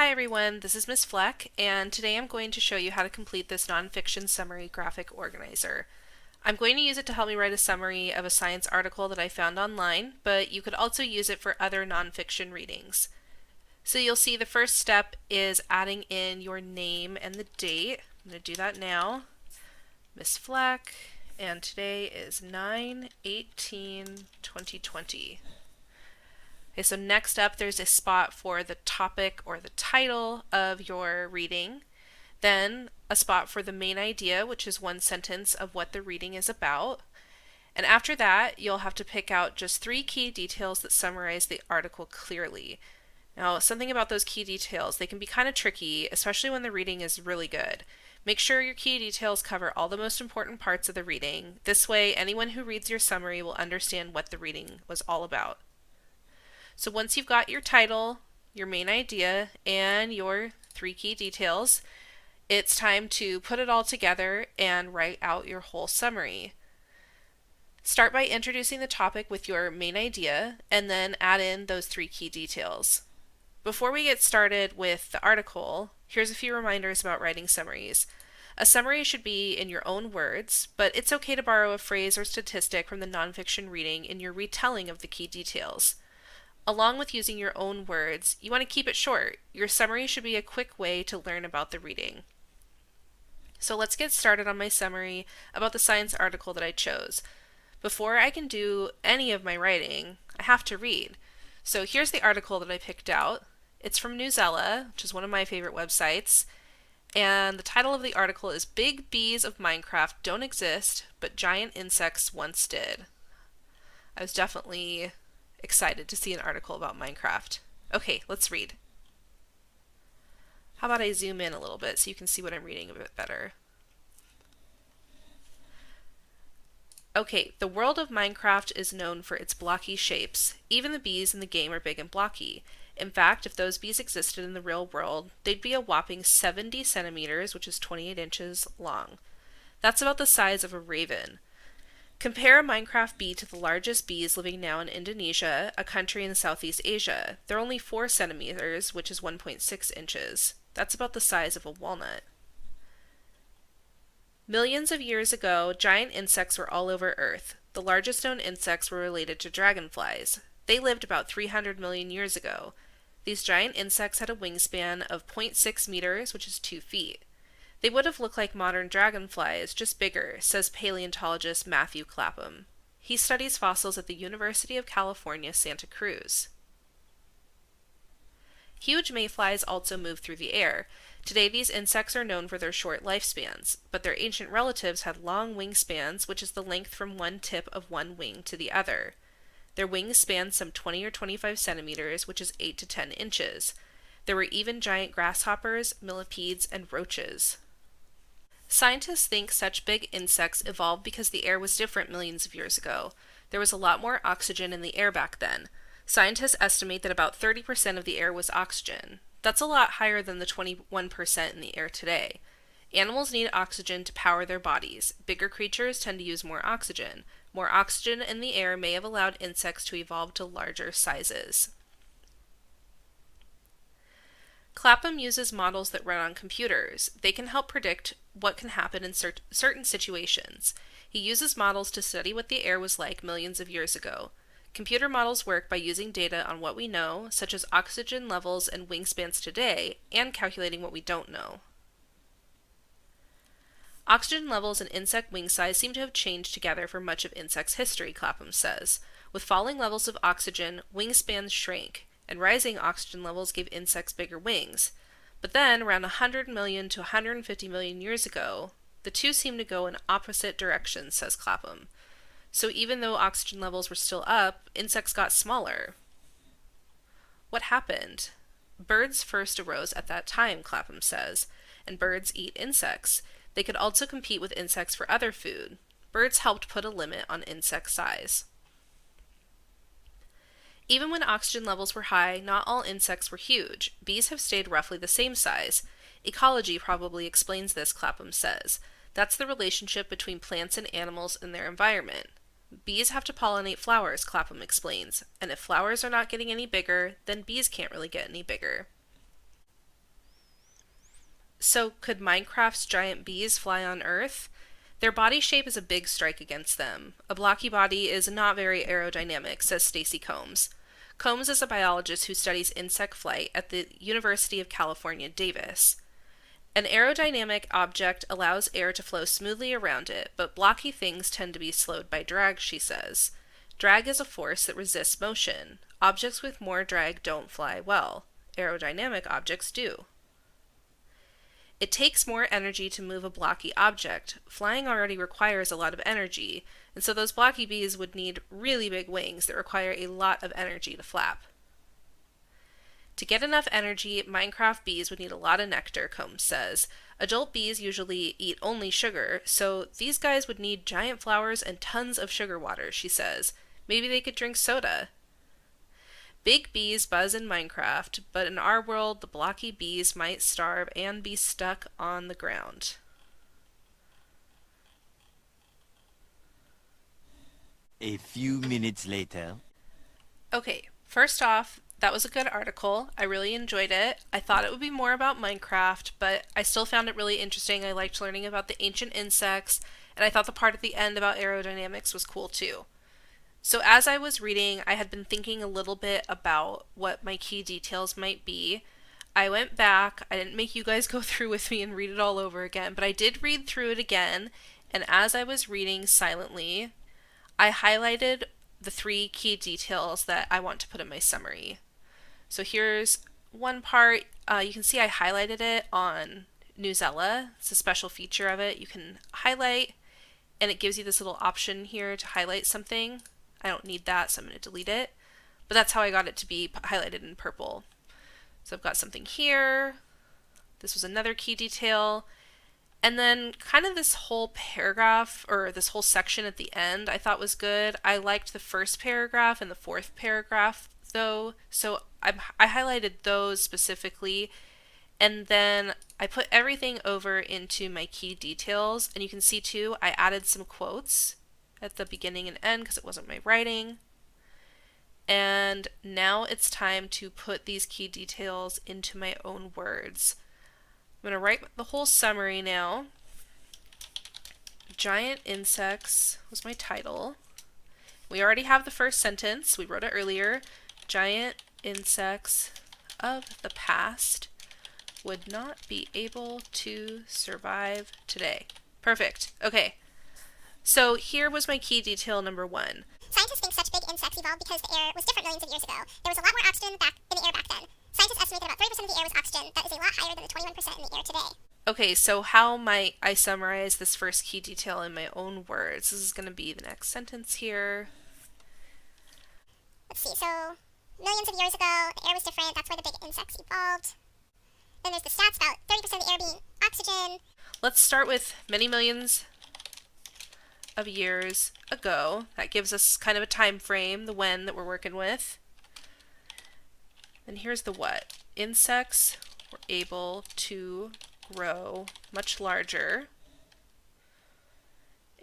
Hi everyone, this is Miss Fleck, and today I'm going to show you how to complete this nonfiction summary graphic organizer. I'm going to use it to help me write a summary of a science article that I found online, but you could also use it for other nonfiction readings. So you'll see the first step is adding in your name and the date. I'm going to do that now. Miss Fleck, and today is 9/18/2020. Okay, so next up there's a spot for the topic or the title of your reading, then a spot for the main idea, which is one sentence of what the reading is about, and after that you'll have to pick out just 3 key details that summarize the article clearly. Now, something about those key details, they can be kind of tricky, especially when the reading is really good. Make sure your key details cover all the most important parts of the reading. This way, anyone who reads your summary will understand what the reading was all about. So once you've got your title, your main idea, and your 3 key details, it's time to put it all together and write out your whole summary. Start by introducing the topic with your main idea, and then add in those 3 key details. Before we get started with the article, here's a few reminders about writing summaries. A summary should be in your own words, but it's okay to borrow a phrase or statistic from the nonfiction reading in your retelling of the key details. Along with using your own words, you want to keep it short. Your summary should be a quick way to learn about the reading. So let's get started on my summary about the science article that I chose. Before I can do any of my writing, I have to read. So here's the article that I picked out. It's from Newsella, which is one of my favorite websites, and the title of the article is Big Bees of Minecraft Don't Exist, but Giant Insects Once Did. I was definitely excited to see an article about Minecraft. Okay, let's read. How about I zoom in a little bit so you can see what I'm reading a bit better. Okay, the world of Minecraft is known for its blocky shapes. Even the bees in the game are big and blocky. In fact, if those bees existed in the real world, they'd be a whopping 70 centimeters, which is 28 inches, long. That's about the size of a raven. Compare a Minecraft bee to the largest bees living now in Indonesia, a country in Southeast Asia. They're only 4 centimeters, which is 1.6 inches. That's about the size of a walnut. Millions of years ago, giant insects were all over Earth. The largest known insects were related to dragonflies. They lived about 300 million years ago. These giant insects had a wingspan of 0.6 meters, which is 2 feet. They would have looked like modern dragonflies, just bigger, says paleontologist Matthew Clapham. He studies fossils at the University of California, Santa Cruz. Huge mayflies also move through the air. Today these insects are known for their short lifespans, but their ancient relatives had long wingspans, which is the length from one tip of one wing to the other. Their wings spanned some 20 or 25 centimeters, which is 8 to 10 inches. There were even giant grasshoppers, millipedes, and roaches. Scientists think such big insects evolved because the air was different millions of years ago. There was a lot more oxygen in the air back then. Scientists estimate that about 30% of the air was oxygen. That's a lot higher than the 21% in the air today. Animals need oxygen to power their bodies. Bigger creatures tend to use more oxygen. More oxygen in the air may have allowed insects to evolve to larger sizes. Clapham uses models that run on computers. They can help predict what can happen in certain situations. He uses models to study what the air was like millions of years ago. Computer models work by using data on what we know, such as oxygen levels and wingspans today, and calculating what we don't know. Oxygen levels and insect wing size seem to have changed together for much of insects' history, Clapham says. With falling levels of oxygen, wingspans shrank, and rising oxygen levels gave insects bigger wings. But then, around 100 million to 150 million years ago, the two seem to go in opposite directions, says Clapham. So even though oxygen levels were still up, insects got smaller. What happened? Birds first arose at that time, Clapham says, and birds eat insects. They could also compete with insects for other food. Birds helped put a limit on insect size. Even when oxygen levels were high, not all insects were huge. Bees have stayed roughly the same size. Ecology probably explains this, Clapham says. That's the relationship between plants and animals in their environment. Bees have to pollinate flowers, Clapham explains, and if flowers are not getting any bigger, then bees can't really get any bigger. So, could Minecraft's giant bees fly on Earth? Their body shape is a big strike against them. A blocky body is not very aerodynamic, says Stacy Combs. Combs is a biologist who studies insect flight at the University of California, Davis. An aerodynamic object allows air to flow smoothly around it, but blocky things tend to be slowed by drag, she says. Drag is a force that resists motion. Objects with more drag don't fly well. Aerodynamic objects do. It takes more energy to move a blocky object. Flying already requires a lot of energy, and so those blocky bees would need really big wings that require a lot of energy to flap. To get enough energy, Minecraft bees would need a lot of nectar, Combs says. Adult bees usually eat only sugar, so these guys would need giant flowers and tons of sugar water, she says. Maybe they could drink soda. Big bees buzz in Minecraft, but in our world, the blocky bees might starve and be stuck on the ground. A few minutes later. Okay, first off, that was a good article. I really enjoyed it. I thought it would be more about Minecraft, but I still found it really interesting. I liked learning about the ancient insects, and I thought the part at the end about aerodynamics was cool too. So as I was reading, I had been thinking a little bit about what my key details might be. I went back, I didn't make you guys go through with me and read it all over again, but I did read through it again, and as I was reading silently, I highlighted the 3 key details that I want to put in my summary. So here's one part. You can see I highlighted it on Newsella. It's a special feature of it. You can highlight, and it gives you this little option here to highlight something. I don't need that, so I'm going to delete it. But that's how I got it to be highlighted in purple. So I've got something here. This was another key detail. And then kind of this whole paragraph, or this whole section at the end, I thought was good. I liked the first paragraph and the 4th paragraph, though. So I highlighted those specifically. And then I put everything over into my key details. And you can see, too, I added some quotes at the beginning and end because it wasn't my writing. And now it's time to put these key details into my own words. I'm going to write the whole summary now. Giant insects was my title. We already have the first sentence. We wrote it earlier. Giant insects of the past would not be able to survive today. Perfect. Okay. So here was my key detail number 1. Scientists think such big insects evolved because the air was different millions of years ago. There was a lot more oxygen in the air back then. Scientists estimate that about 30% of the air was oxygen. That is a lot higher than the 21% in the air today. Okay, so how might I summarize this first key detail in my own words? This is going to be the next sentence here. Let's see, so millions of years ago, the air was different. That's why the big insects evolved. Then there's the stats about 30% of the air being oxygen. Let's start with many millions of years ago. That gives us kind of a time frame, the when that we're working with. And here's the what. Insects were able to grow much larger.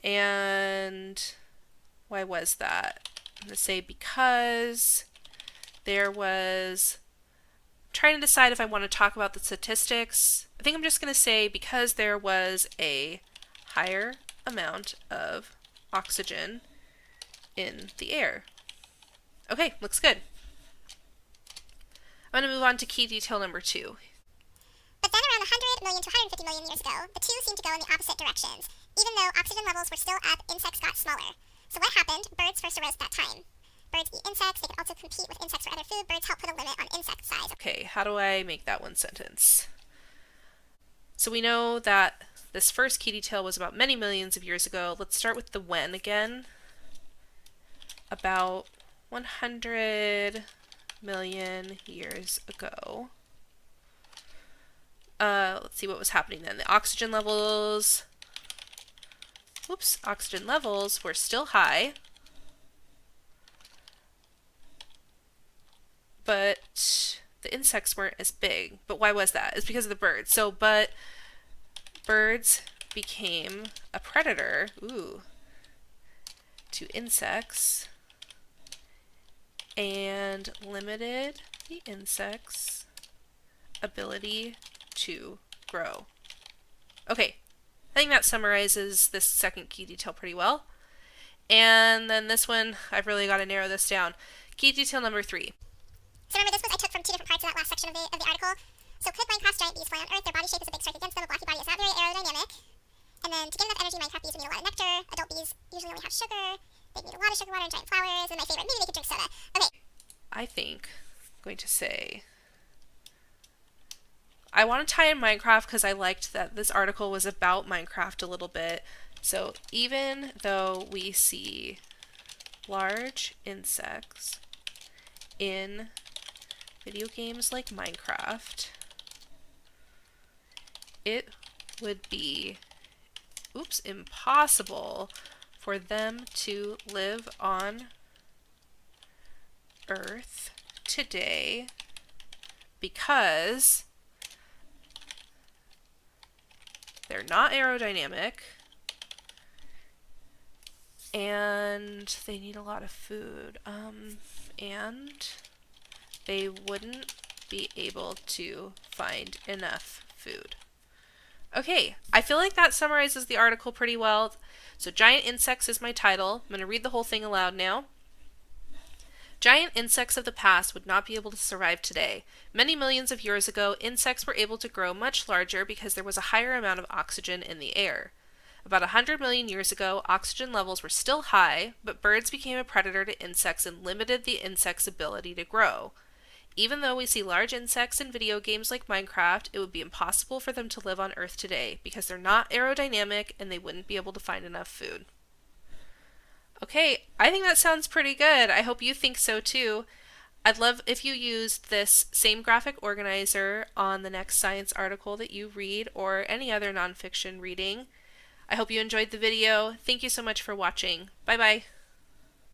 And why was that? I'm going to say because there was... I'm trying to decide if I want to talk about the statistics. I think I'm just going to say because there was a higher amount of oxygen in the air. Okay, looks good. I'm going to move on to key detail number 2. But then around 100 million to 150 million years ago, the two seemed to go in the opposite directions. Even though oxygen levels were still up, insects got smaller. So what happened? Birds first arose at that time. Birds eat insects. They could also compete with insects for other food. Birds help put a limit on insect size. Okay, how do I make that one sentence? So we know that this first key detail was about many millions of years ago. Let's start with the when again. About 100 million years ago. Let's see what was happening then. The oxygen levels... oxygen levels were still high. But the insects weren't as big. But why was that? It's because of the birds. But birds became a predator, to insects and limited the insects' ability to grow. Okay, I think that summarizes this second key detail pretty well. And then this one, I've really got to narrow this down. Key detail number 3. So remember, this was I took from 2 different parts of that last section of the article. So could Minecraft's giant bees fly on Earth? Their body shape is a big strike against them. A blocky body is not very aerodynamic. And then to get enough energy, Minecraft bees would need a lot of nectar. Adult bees usually only have sugar. They need a lot of sugar water and giant flowers. And my favorite, maybe they could drink soda. Okay. I think I'm going to say I want to tie in Minecraft because I liked that this article was about Minecraft a little bit. So even though we see large insects in video games like Minecraft, it would be impossible for them to live on Earth today because they're not aerodynamic and they need a lot of food, and they wouldn't be able to find enough food. Okay, I feel like that summarizes the article pretty well. So giant insects is my title. I'm going to read the whole thing aloud now. Giant insects of the past would not be able to survive today. Many millions of years ago, insects were able to grow much larger because there was a higher amount of oxygen in the air. About 100 million years ago, oxygen levels were still high, but birds became a predator to insects and limited the insects' ability to grow. Even though we see large insects in video games like Minecraft, it would be impossible for them to live on Earth today because they're not aerodynamic and they wouldn't be able to find enough food. Okay, I think that sounds pretty good. I hope you think so too. I'd love if you used this same graphic organizer on the next science article that you read or any other nonfiction reading. I hope you enjoyed the video. Thank you so much for watching. Bye bye.